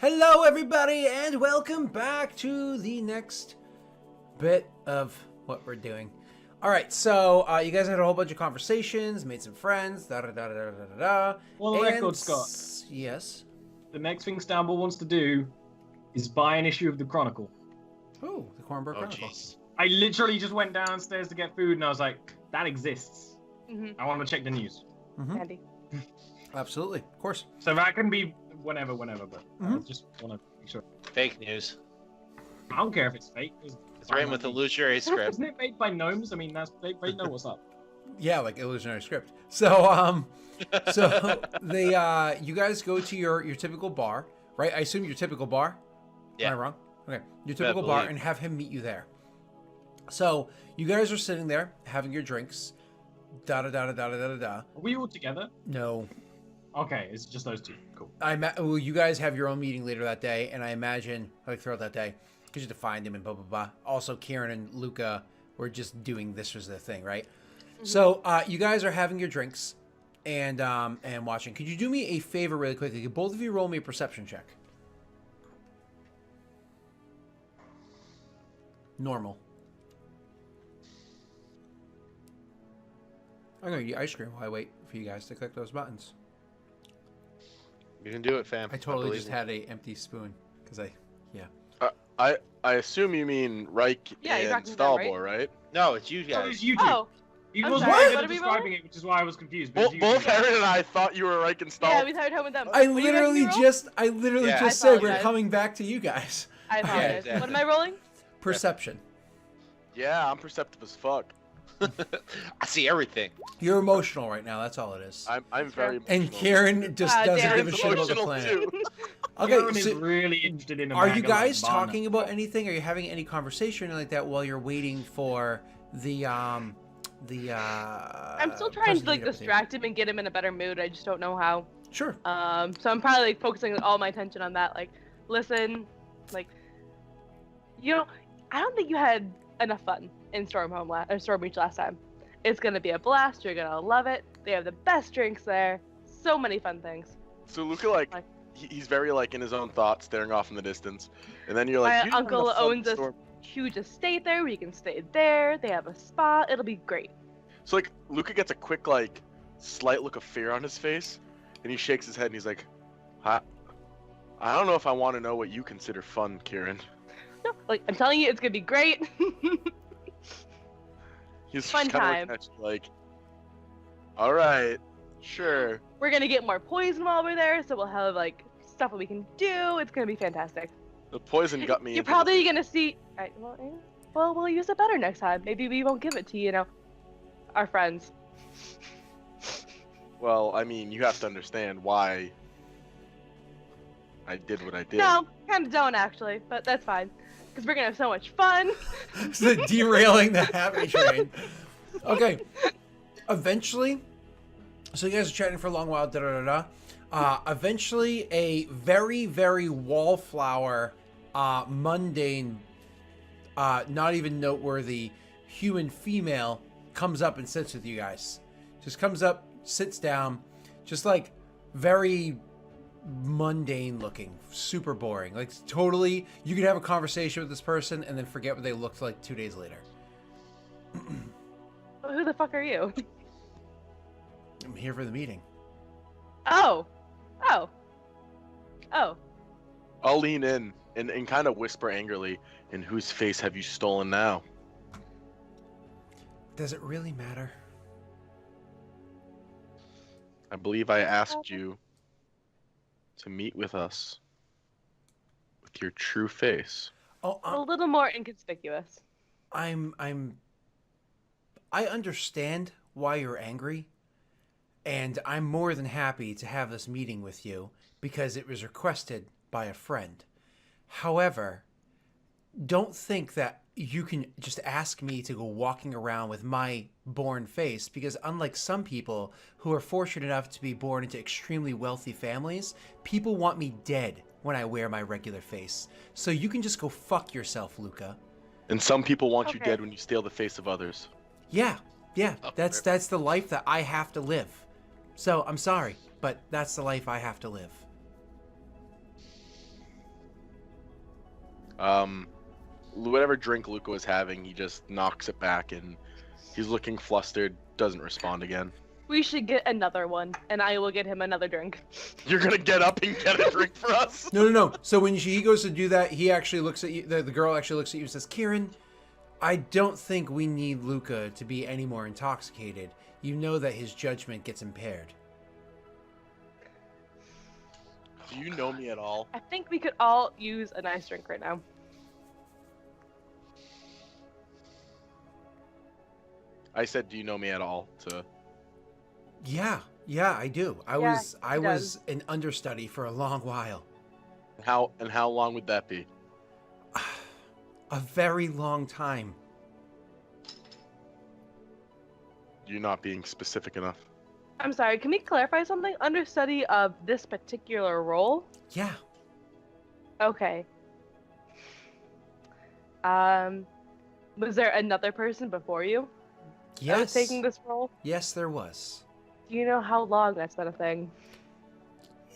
Hello, everybody, and welcome back to the next bit of what we're doing. All right, so you guys had a whole bunch of conversations, made some friends, da da da da da da da. On the record, Scott. Yes. The next thing Stamble wants to do is buy an issue of the Chronicle. Oh, the Cornbread Chronicle. Jeez. I literally just went downstairs to get food, and I was like, "That exists. Mm-hmm. I want to check the news." Handy. Absolutely, of course. So that can be whenever, but I just want to make sure. Fake news. I don't care if it's fake. It's written with illusionary script. Isn't it made by gnomes? I mean, they know what's up. Yeah, like illusionary script. So, you guys go to your typical bar, right? I assume your typical bar. Yeah. Am I wrong? Okay, your typical bar, and have him meet you there. So you guys are sitting there having your drinks. Da da da da da da da da. Are we all together? No. Okay, it's just those two. Cool. Well, you guys have your own meeting later that day, and I imagine, like, throughout that day, because you have to find him and blah, blah, blah. Also, Kieran and Luca were just doing this was the thing, right? Mm-hmm. So, you guys are having your drinks and watching. Could you do me a favor really quickly? Could both of you roll me a perception check? Normal. I'm going to eat ice cream while I wait for you guys to click those buttons. You can do it, fam. I totally just had a empty spoon because I assume you mean Reich and Stalbor, right? No, it's you So guys. it's you two. Oh, He I'm was sorry, right what at are we describing rolling? it, which is why I was confused. but it's you Both two. Aaron and I thought you were Reich and yeah, Stalbor. we started home with them. I What are you guys literally gonna roll? just Yeah. said we're apologize. coming back to you guys. I apologize. exactly. What am I rolling? Perception. Yeah, I'm perceptive as fuck. I see everything. You're emotional right now. That's all it is. I'm very And emotional. Kieran just Ah, doesn't damn. give a shit about the Emotional planet. too. Okay, Kieran is so really interested in a are you manga like guys Barna. talking about anything? Are you having any conversation like that while you're waiting for the I'm still trying to like distract him and get him in a better mood. I just don't know how. Sure. So I'm probably like focusing all my attention on that. Like, listen, like, I don't think you had enough fun in Stormreach last time. It's gonna be a blast. You're gonna love it. They have the best drinks there. So many fun things. So Luca, he's very in his own thoughts, staring off in the distance, and then you're like, My uncle owns a storm. huge estate there. We can stay there. They have a spa. It'll be great. So Luca gets a quick slight look of fear on his face, and he shakes his head and he's like, I don't know if I want to know what you consider fun, Kieran. No, like I'm telling you, it's gonna be great. He's Fun just kind time. of looking at you like, all right, sure. We're gonna get more poison while we're there, so we'll have like stuff that we can do. It's gonna be fantastic. The poison got me. You're into probably gonna see. Right, well, we'll use it better next time. Maybe we won't give it to our friends. Well, I mean, you have to understand why I did what I did. No, kind of don't actually, but that's fine, because we're gonna have so much fun. So derailing the happy train. Okay. Eventually, so you guys are chatting for a long while. Da da da da. Eventually, a very very wallflower, mundane, not even noteworthy human female comes up and sits with you guys. Just comes up, sits down, just like very mundane looking, super boring. Like totally, you could have a conversation with this person and then forget what they looked like 2 days later. Who the fuck are you? I'm here for the meeting. Oh. I'll lean in and kind of whisper angrily, "In whose face have you stolen now?" Does it really matter? I believe I asked you to meet with us with your true face. Oh, A little more inconspicuous. I understand why you're angry, and I'm more than happy to have this meeting with you because it was requested by a friend. However, don't think that you can just ask me to go walking around with my born face, because unlike some people who are fortunate enough to be born into extremely wealthy families, people want me dead when I wear my regular face. So you can just go fuck yourself, Luca. And some people want you Okay. dead when you steal the face of others. Yeah, Oh, that's the life that I have to live. So I'm sorry, but that's the life I have to live. Whatever drink Luca was having, he just knocks it back, and he's looking flustered. Doesn't respond again. We should get another one, and I will get him another drink. You're gonna get up and get a drink for us? No. So when he goes to do that, he actually looks at you. The girl actually looks at you and says, "Kieran, I don't think we need Luca to be any more intoxicated. You know that his judgment gets impaired." Do you know me at all? I think we could all use a nice drink right now. I said, do you know me at all? Yeah, I do. I was an understudy for a long while. How long would that be? A very long time. You're not being specific enough. I'm sorry, can we clarify something? Understudy of this particular role? Yeah. Okay. Was there another person before you that was Yes. taking this role? Yes, there was. Do you know how long that's been a thing?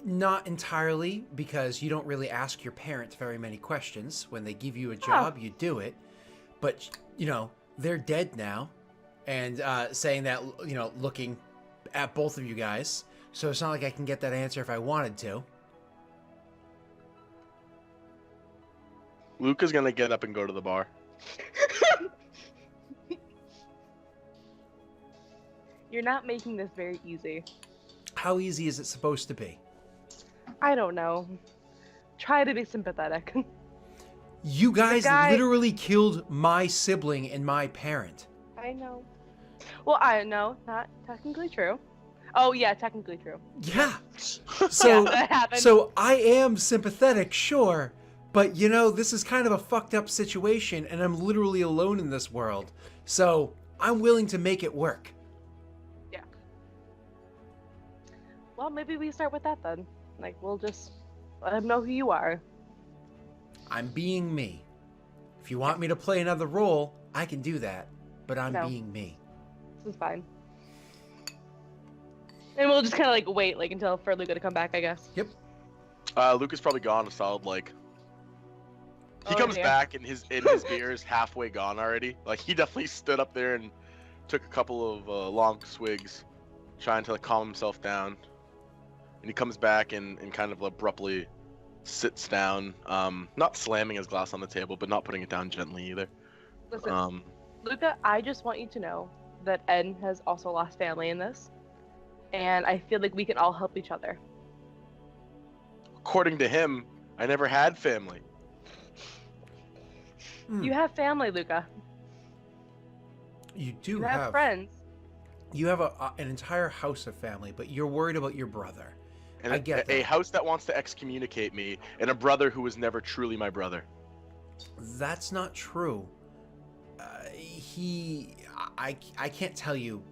Not entirely, because you don't really ask your parents very many questions. When they give you a job, you do it. But, they're dead now. And saying that, looking at both of you guys. So it's not like I can get that answer if I wanted to. Luca's gonna get up and go to the bar. You're not making this very easy. How easy is it supposed to be? I don't know. Try to be sympathetic. You guys guy- literally killed my sibling and my parent. I know. Well, I know, not technically true. Oh yeah, technically true. Yeah. So, Yeah, that happened. so I am sympathetic, sure, but this is kind of a fucked up situation, and I'm literally alone in this world. So I'm willing to make it work. Yeah. Well, maybe we start with that then. Like, we'll just let him know who you are. I'm being me. If you want me to play another role, I can do that, but I'm No. being me. This is fine. And we'll just kind of wait until for Luca to come back, I guess. Yep. Luca's probably gone a solid He Oh, comes dear. back and his beer is halfway gone already. He definitely stood up there and took a couple of long swigs, trying to calm himself down. And he comes back and kind of abruptly sits down, not slamming his glass on the table, but not putting it down gently either. Listen, Luca, I just want you to know that Ed has also lost family in this. And I feel like we can all help each other. According to him, I never had family. You have family, Luca. You do You have friends. You have an entire house of family, but you're worried about your brother. And I get a that. house that wants to excommunicate me, and a brother who was never truly my brother. That's not true. I can't tell you.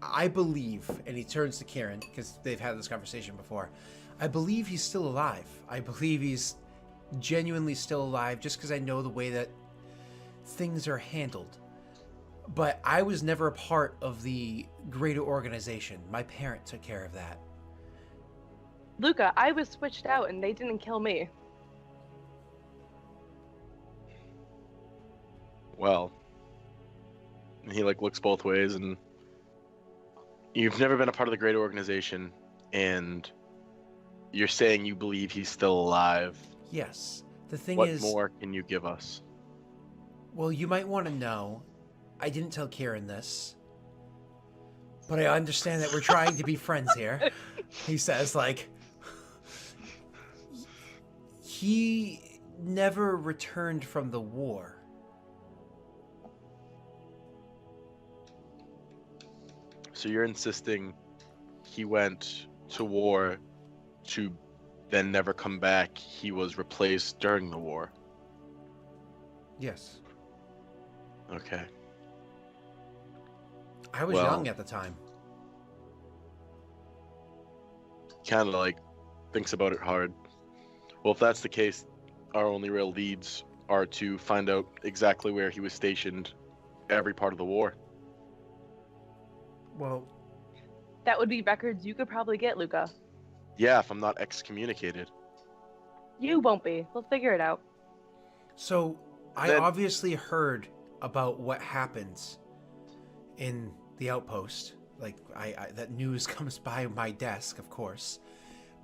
I believe, and he turns to Kieran, because they've had this conversation before. I believe he's still alive. I believe he's genuinely still alive, just because I know the way that things are handled. But I was never a part of the greater organization. My parent took care of that. Luca, I was switched out and they didn't kill me. Well, and he looks both ways, and you've never been a part of the greater organization, and you're saying you believe he's still alive. Yes. The thing What is, more can you give us? well, you might want to know, I didn't tell Kieran this, but I understand that we're trying to be friends here. He says, he never returned from the war. So you're insisting he went to war to then never come back. He was replaced during the war. Yes. Okay. I was Well- young at the time. Kind of thinks about it hard. Well, if that's the case, our only real leads are to find out exactly where he was stationed every part of the war. Well, That would be records you could probably get, Luca. Yeah, if I'm not excommunicated. You won't be. We'll figure it out. So I Then- obviously heard about what happens in the outpost. Like I that news comes by my desk, of course.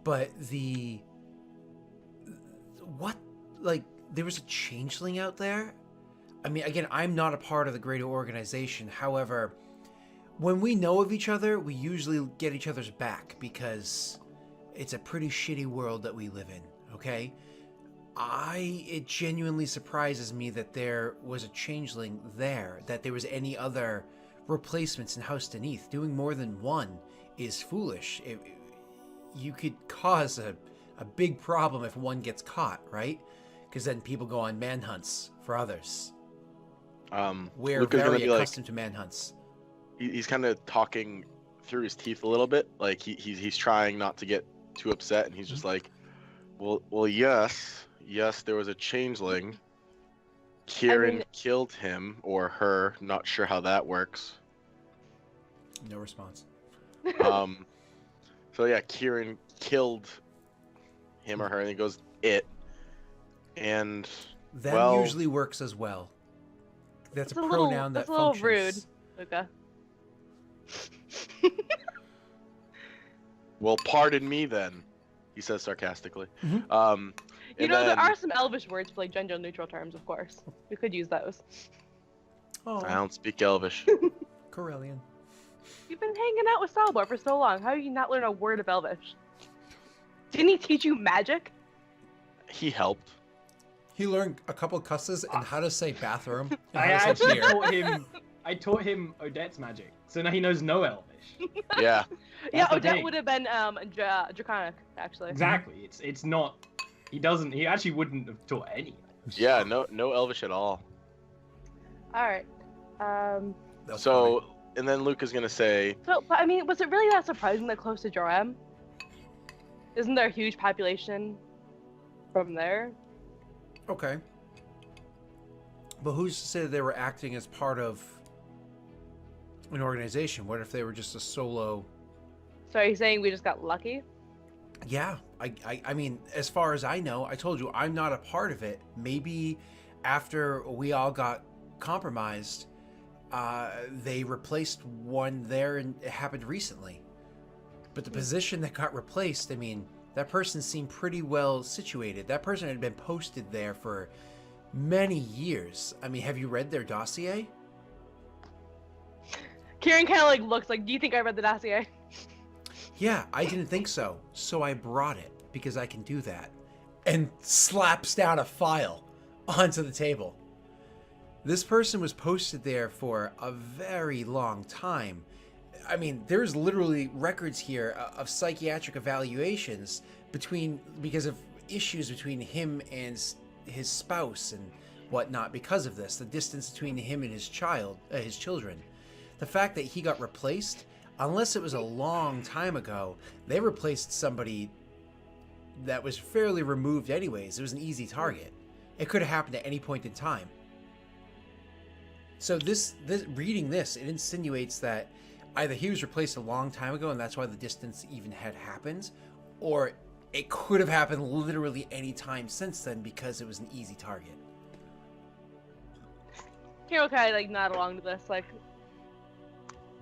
But what, like, there was a changeling out there? I mean, again, I'm not a part of the greater organization. However, when we know of each other, we usually get each other's back because it's a pretty shitty world that we live in, okay? It genuinely surprises me that there was a changeling there, that there was any other replacements in House Deneath. Doing more than one is foolish. You could cause a big problem if one gets caught, right? Because then people go on manhunts for others. We're Luca's gonna very be like, accustomed to manhunts. he's kind of talking through his teeth a little bit, like he's trying not to get too upset, and he's just like, well, yes, there was a changeling. Kieran killed him or her, not sure how that works. No response. So yeah, Kieran killed him or her, and he goes it, and That usually works as well. That's a pronoun that that's a little functions. rude, Luca. well, pardon me then, he says sarcastically. Mhm. You know, there are some Elvish words for like gender-neutral terms, of course. We could use those. Oh, I don't speak Elvish. Corellian. You've been hanging out with Salvor for so long. How do you not learn a word of Elvish? Didn't he teach you magic? He helped. He learned a couple cusses and how to say bathroom. And I how to say actually beer. taught him Odette's magic, so now he knows no Elvish. Yeah. Yeah, the Odette thing. would have been Draconic, actually. Exactly. It's not. He actually wouldn't have taught any. Yeah, no Elvish at all. Alright. That's So, and then Luke is gonna say, So, but I mean, was it really that surprising that close to Joram? Isn't there a huge population from there? okay. But who's to say that they were acting as part of an organization? What if they were just a solo? So are you saying we just got lucky? Yeah, I mean, as far as I know, I told you I'm not a part of it. Maybe after we all got compromised, they replaced one there, and it happened recently. But the position that got replaced, I mean, that person seemed pretty well situated. That person had been posted there for many years. I mean, have you read their dossier? Kieran kind of like looks like, do you think I read the dossier? Yeah, I didn't think so. So I brought it because I can do that. And slaps down a file onto the table. This person was posted there for a very long time. I mean, there's literally records here of psychiatric evaluations because of issues between him and his spouse and whatnot because of this. The distance between him and his children. The fact that he got replaced, unless it was a long time ago, they replaced somebody that was fairly removed anyways. It was an easy target. It could have happened at any point in time. So this reading this, it insinuates that either he was replaced a long time ago and that's why the distance even had happened, or it could have happened literally any time since then because it was an easy target. Kieran kind of like nod along to this, like,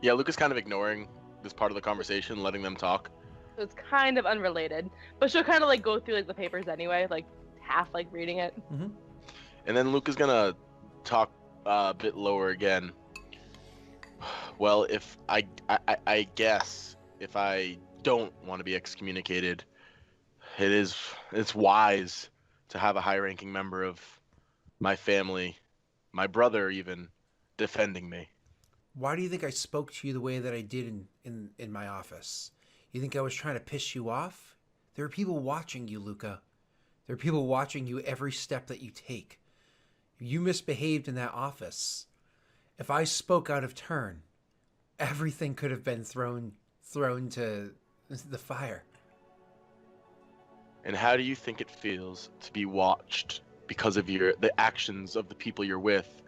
yeah, Luke is kind of ignoring this part of the conversation, letting them talk. so it's kind of unrelated. But she'll kind of like go through like the papers anyway, like half like reading it. And then Luke is gonna talk a bit lower again. Well, if I guess if I don't want to be excommunicated, it's wise to have a high-ranking member of my family, my brother even, defending me. Why do you think I spoke to you the way that I did in my office? You think I was trying to piss you off? There are people watching you, Luca. There are people watching you every step that you take. You misbehaved in that office. If I spoke out of turn, everything could have been thrown to the fire. And how do you think it feels to be watched because of the actions of the people you're with?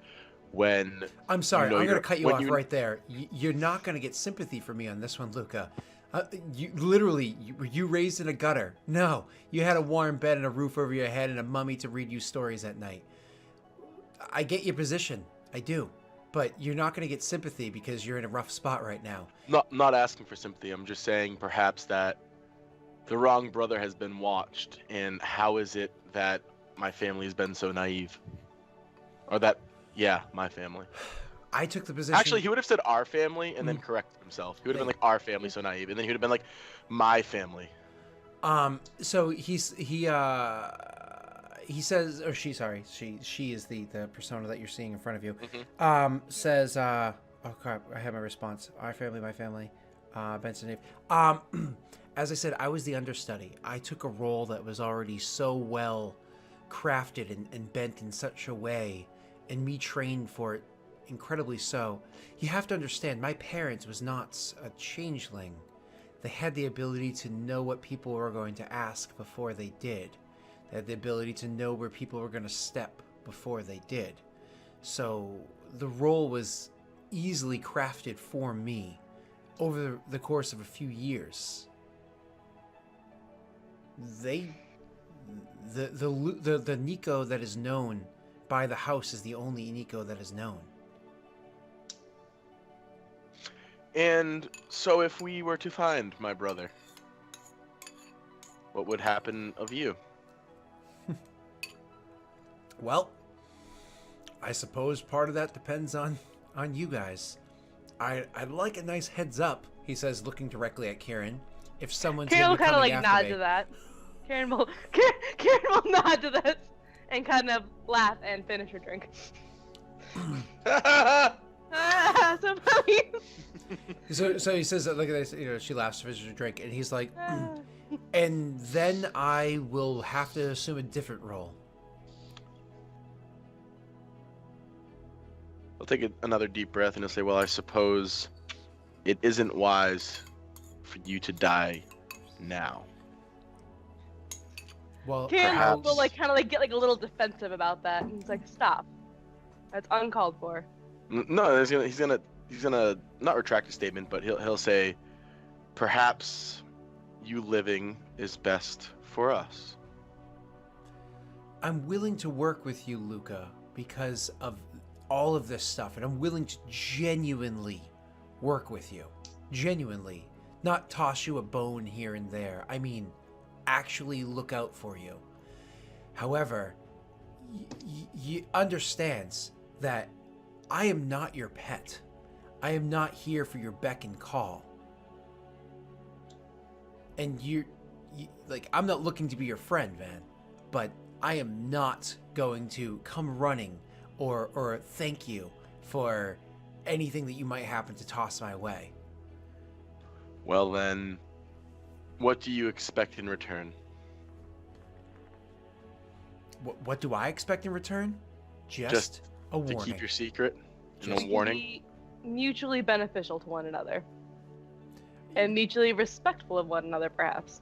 When I'm sorry, you know I'm going to you're- cut you when off you- right there. You're not going to get sympathy from me on this one, Luca. Were you raised in a gutter? No, you had a warm bed and a roof over your head and a mummy to read you stories at night. I get your position. I do. But you're not going to get sympathy because you're in a rough spot right now. Not asking for sympathy. I'm just saying perhaps that the wrong brother has been watched, and how is it that my family has been so naive? Or that, yeah, my family. I took the position. Actually, he would have said our family and then corrected himself. He would have been like, our family so naive, and then he would have been like, my family. So he says, or she, sorry, she is the persona that you're seeing in front of you. Says, oh crap, I have my response. Our family, my family, Benson Dave. As I said, I was the understudy. I took a role that was already so well crafted and bent in such a way, and me trained for it incredibly so. You have to understand, my parents was not a changeling. They had the ability to know what people were going to ask before they did. They had the ability to know where people were going to step before they did. So the role was easily crafted for me over the course of a few years. The Nico that is known by the house is the only Nico that is known. And so if we were to find my brother, what would happen of you? Well, I suppose part of that depends on you guys. I'd like a nice heads up, he says, looking directly at Kieran. If someone's Kieran will kind of like nod to that. Kieran will nod to this and kind of laugh and finish her drink. So funny. So he says that, look at this, she laughs, finishes her drink, and he's like, and then I will have to assume a different role. I'll take another deep breath and he'll say, well, I suppose it isn't wise for you to die now. Well, Kieran perhaps- will kind of get a little defensive about that, and he's like, "Stop, that's uncalled for." No, he's gonna not retract his statement, but he'll say, perhaps you living is best for us. I'm willing to work with you, Luca, because of all of this stuff, and I'm willing to genuinely work with you. Genuinely. Not toss you a bone here and there. I mean, actually look out for you. However, you understands that I am not your pet. I am not here for your beck and call. And you I'm not looking to be your friend, man, but I am not going to come running or thank you for anything that you might happen to toss my way. Well then, what do you expect in return? What do I expect in return? Just a To warning. keep your secret? And Just a To warning? be mutually beneficial to one another, and mutually respectful of one another, perhaps.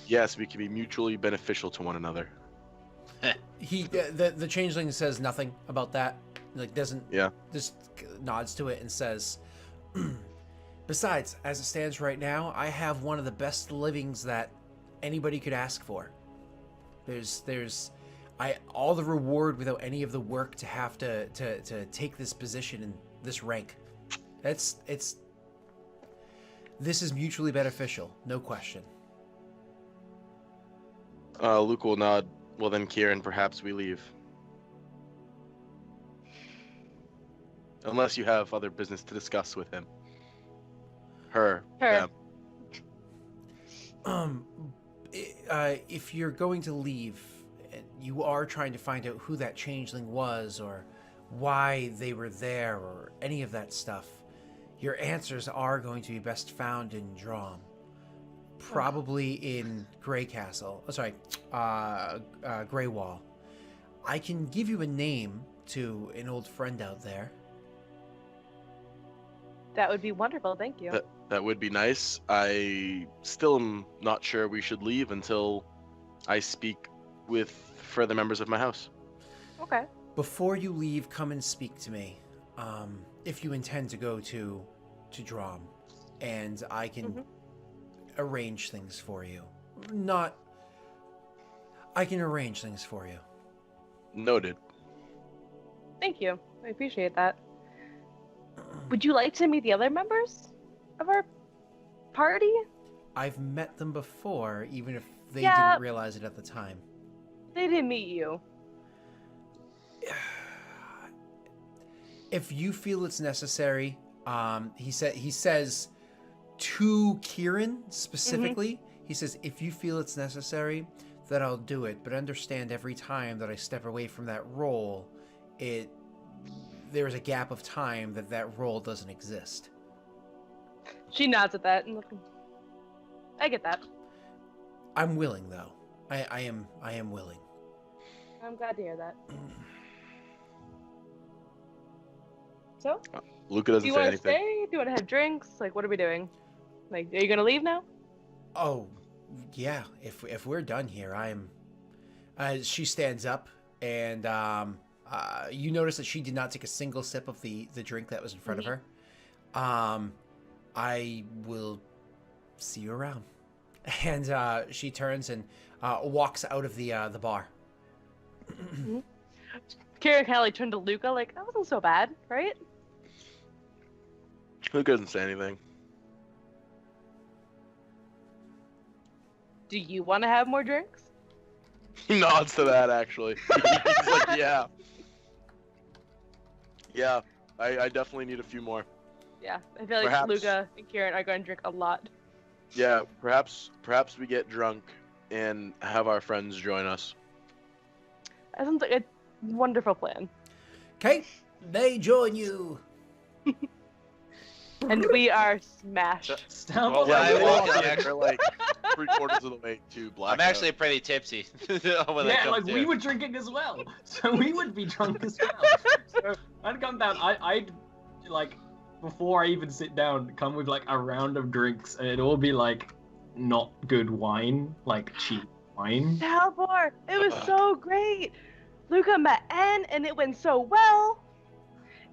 Yes, we can be mutually beneficial to one another. The changeling says nothing about that. Doesn't. Yeah. Just nods to it and says, besides, as it stands right now, I have one of the best livings that anybody could ask for. There's all the reward without any of the work to have to take this position and this rank. This is mutually beneficial, no question. Luke will nod. Well then, Kieran, perhaps we leave. Unless you have other business to discuss with him. Her. Her. Them. If you're going to leave, and you are trying to find out who that changeling was, or why they were there, or any of that stuff, your answers are going to be best found in Drom. Probably in Grey Castle. Oh, sorry, Grey Wall. I can give you a name to an old friend out there. That would be wonderful. Thank you. That would be nice. I still am not sure we should leave until I speak with further members of my house. Okay. Before you leave, come and speak to me. If you intend to go to Drom, and I can arrange things for you. I can arrange things for you. Noted. Thank you. I appreciate that. Would you like to meet the other members of our party? I've met them before, even if they Yeah. didn't realize it at the time. They didn't meet you. If you feel it's necessary, he says to Kieran specifically, he says, if you feel it's necessary, then I'll do it. But understand, every time that I step away from that role, there's a gap of time that role doesn't exist. She nods at that and I get that. I'm willing, though. I am willing. I'm glad to hear that. So, Luca do doesn't you say want to anything. stay? Do you want to have drinks? Like, what are we doing? Like, are you gonna leave now? Oh, yeah. If we're done here, I'm. She stands up, and you notice that she did not take a single sip of the drink that was in front of her. I will see you around. And she turns and walks out of the bar. Kieran kind of like turned to Luca, like, that wasn't so bad, right? Luca doesn't say anything. Do you want to have more drinks? He nods to that, actually. He's like, yeah. Yeah, I definitely need a few more. Yeah, I feel like Perhaps. Luca and Kieran are going to drink a lot. Yeah, perhaps we get drunk and have our friends join us. That sounds like a wonderful plan. Okay, they join you. And we are smashed. Stumble. Well, Yeah, I they walk walk in. in, they're like 3/4 of the way to black. I'm actually pretty tipsy. when that Yeah, comes like to we it. were drinking as well, so we would be drunk as well. So I'd come down. I'd like before I even sit down, come with like a round of drinks, and it'd all be like not good wine, like cheap wine. Talbor, it was so great. Luca met N, and it went so well.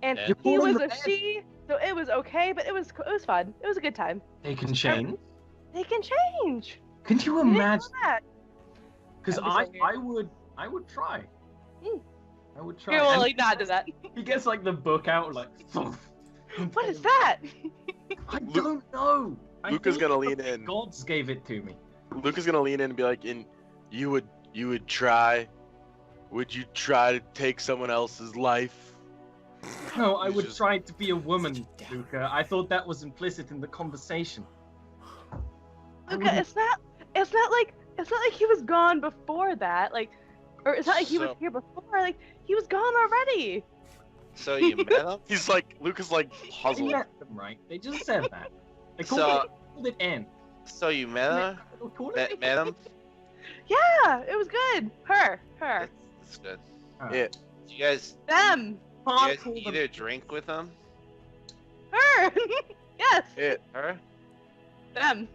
And N? You he called him was a N? she, so it was okay, but it was fun. It was a good time. They can change. They can change. Can you You didn't know imagine? that. Because That'd be so I would try. Hmm. I would try. Kieran will And like nod to that. he gets like the book out, like. What is that? I don't know. I Luca's think gonna lean the in. Gods gave it to me. Luca's gonna lean in and be like, "And you would try? Would you try to take someone else's life?" No, I He's would just- try to be a woman, Such a downer. Luca. I thought that was implicit in the conversation. I Luca, wouldn't- it's not like he was gone before that. Like, or it's not like he was So- here before. Like, he was gone already. So you met him? He's like, Luca's like They puzzled. met them, right? They just said that. They So- called it N. So you met him? They called it Met him? Yeah, it was good. Her. That's good. It. Do you guys Them. you Can't guys call them- either drink with him? Her. Yes. It. Her? Them.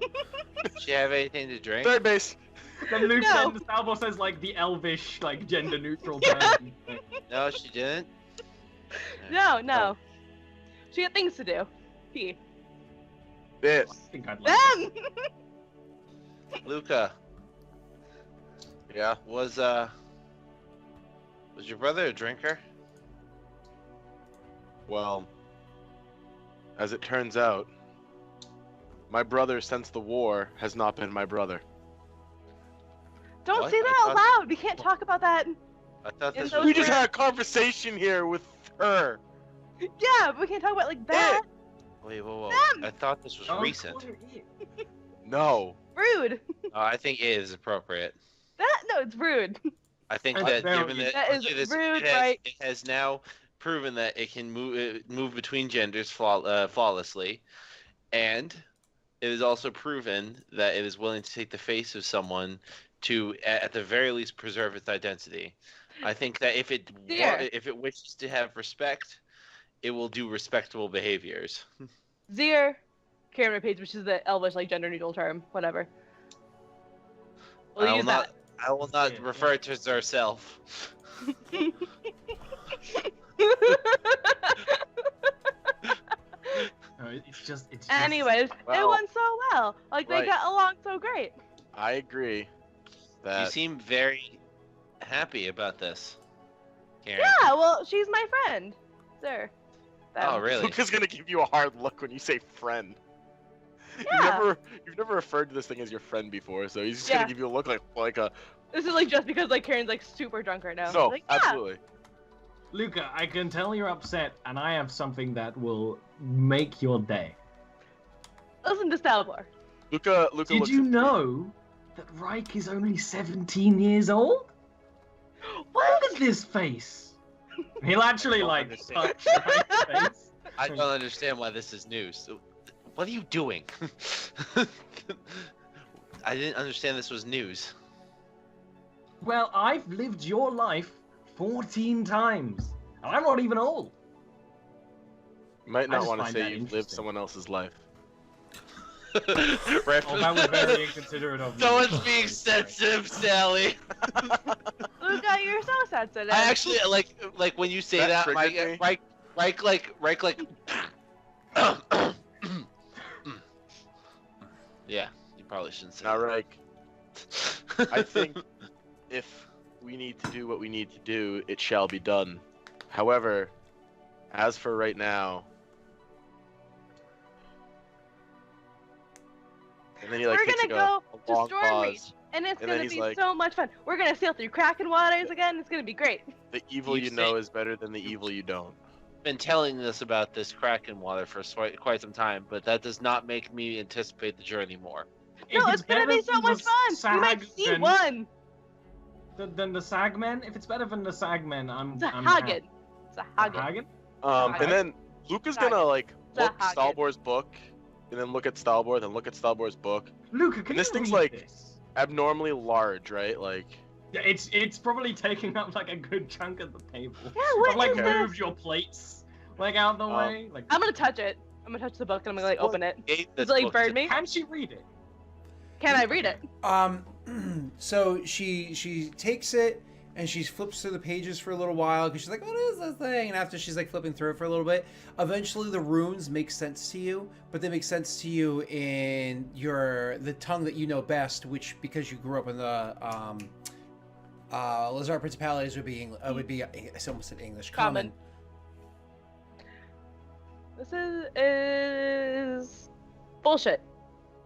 Does she have anything to drink? Third base. Then Luke No. then Salvo says like the elvish, like gender neutral Yeah. person. No, she didn't. No. She had things to do. He. It. I think I'd like it. Them. Luca, Yeah. was your brother a drinker? Well, as it turns out, my brother since the war has not been my brother. Don't What? say I that out thought- loud. We can't talk about that. I thought In this those was. We just rare- had a conversation here with her. Yeah, but we can't talk about it like that. Wait, whoa. Them. I thought this was Don't recent. call it it. No. Rude. I think it is appropriate. No, it's rude. I think That's that very- given that, That is rude, right? it has now proven that it can move between genders flawlessly, and it is also proven that it is willing to take the face of someone to, at the very least, preserve its identity. I think that if it There. if it wishes to have respect, it will do respectable behaviors. Zir, camera page, which is the Elvish like gender neutral term, whatever. We'll I will use not. that. I will not Yeah, refer to it as herself. No, it's just. Anyways, it Well, went so well. Like they right. got along so great. I agree. You That seem very happy about this. Karen? Yeah, well, she's my friend. Sir. Oh, really? Luca's gonna give you a hard look when you say friend. Yeah. You've never referred to this thing as your friend before, so he's just Yeah. gonna give you a look like a This is like just because like Karen's like super drunk right now. no, Like, yeah. absolutely. Luca, I can tell you're upset, and I have something that will make your day. Listen to Stalbor. Luca Did looks you at- know that Reich is only 17 years old? What? Look at this face. He'll actually don't like understand. touch Reich's face. I don't understand why this is news. So, what are you doing? I didn't understand this was news. Well, I've lived your life 14 times, and I'm not even old. You might I not just want to find say that you've lived interesting. someone else's life. Right Oh, that was very inconsiderate of you. Someone's being sensitive, Sally. Luca, you're so sensitive. I actually like when you say That that. My triggered me. Reich like. Yeah, you probably shouldn't say. Now, that. Reich, I think if we need to do what we need to do, it shall be done. However, as for right now, and then he like We're takes gonna like go a to long Stormreach, pause. and it's and then gonna he's be like- so much fun. We're gonna sail through Kraken waters again. It's gonna be great. The evil You you say- know is better than the evil you don't. Been telling us about this Kraken water for quite some time, but that does not make me anticipate the journey more. If No, it's gonna better be so than much the fun. We might see Sagmen- one. Than the Sagmen, if it's better than the Sagmen, It's a I'm Hagen. It's a happy. Hagen. Hagen? And then Luca's gonna Hagen. like It's a look Hagen. Stalbor's book, and then look at Stalbor, then look at Stalbor's book. Luca, can This you thing's read like- this? Abnormally large, right? Like, Yeah, it's probably taking up like a good chunk of the table. Yeah, what I've like is moved this? your plates like out the way. Like, I'm gonna touch it. I'm gonna touch the book and I'm gonna like open it. Gave Does this it like book burn to- me? can she read it? Can I read it? So she takes it and she flips through the pages for a little while because she's like, what is this thing? And after she's like flipping through it for a little bit, eventually the runes make sense to you, but they make sense to you in the tongue that you know best, which because you grew up in the Lazar Principalities would be I almost said English. Common. This is bullshit.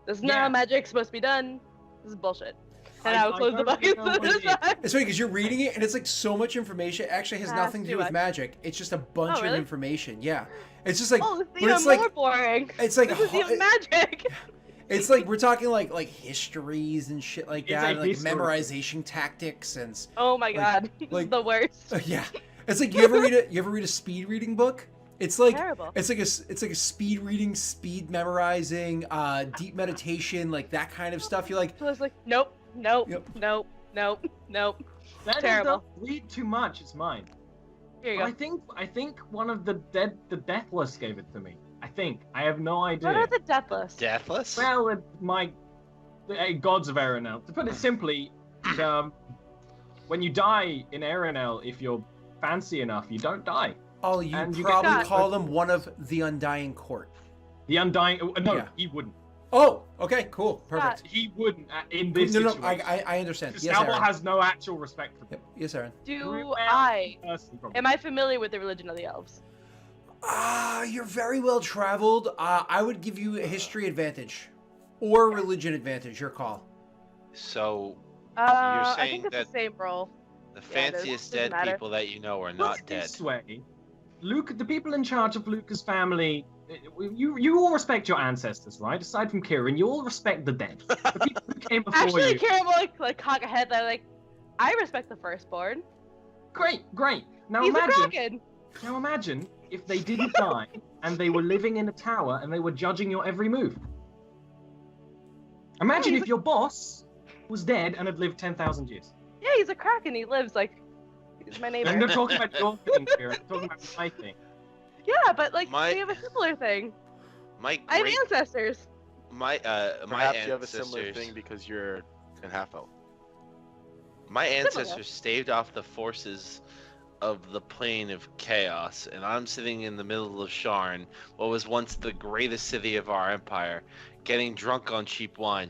This is not Yeah. how magic's supposed to be done. This is bullshit. And I will I close the don't book know and what set it it is. aside. It's funny because you're reading it and it's like so much information. It actually has Ah, nothing to too do with much. magic. It's just a bunch Oh, really? of information. Yeah. It's just like, Oh, this is but even it's like, more boring. it's like, This is even magic. it's like we're talking like histories and shit like It's that, a and, like history. memorization tactics and Oh my god, this like- is the worst. yeah. It's like you ever read a speed reading book? It's like Terrible. it's like a speed reading, speed memorizing, deep meditation, like that kind of stuff. You're like, So it's like, nope, nope, Yep. nope, nope, nope. That Terrible. Don't read too much. It's mine. Here you I go. think one of the Deathless gave it to me. I think I have no idea. What are the deathless? Deathless? Well, the gods of Aeronel. To put it simply, when you die in Aeronel, if you're fancy enough, you don't die. oh, you And you probably get- call them one of the Undying Court. The Undying. No, Yeah. he wouldn't. Oh, okay, cool, perfect. He wouldn't in this No, situation. I understand. Because Yes, Stalbor Aaron. has no actual respect for them. Yep. Yes, Aaron. Do I? Personally, Am I familiar with the religion of the elves? You're very well traveled. I would give you a history advantage or religion advantage. Your call. So I saying think it's that- the same role. the Yeah, it fanciest doesn't dead matter. people that you know are Put not it dead. this way, Luke, the people in charge of Luca's family, you all respect your ancestors, right? Aside from Kieran, you all respect the dead. The people who came before Actually, you. Karen will like cock a head. They're like, I respect the firstborn. Great. Now He's a imagine. kraken. Now imagine if they didn't die and they were living in a tower and they were judging your every move. Imagine he's if your boss was dead and had lived 10,000 years. Yeah, he's a kraken. He lives like, he's my neighbor. I'm not talking about your thing, Kieran. I'm talking about my thing. Yeah, but like My- we have a similar thing. My I have great, ancestors. my perhaps you have a similar ancestors, thing because you're in half elf. my Similar. ancestors staved off the forces of the plane of chaos, and I'm sitting in the middle of Sharn, what was once the greatest city of our empire, getting drunk on cheap wine.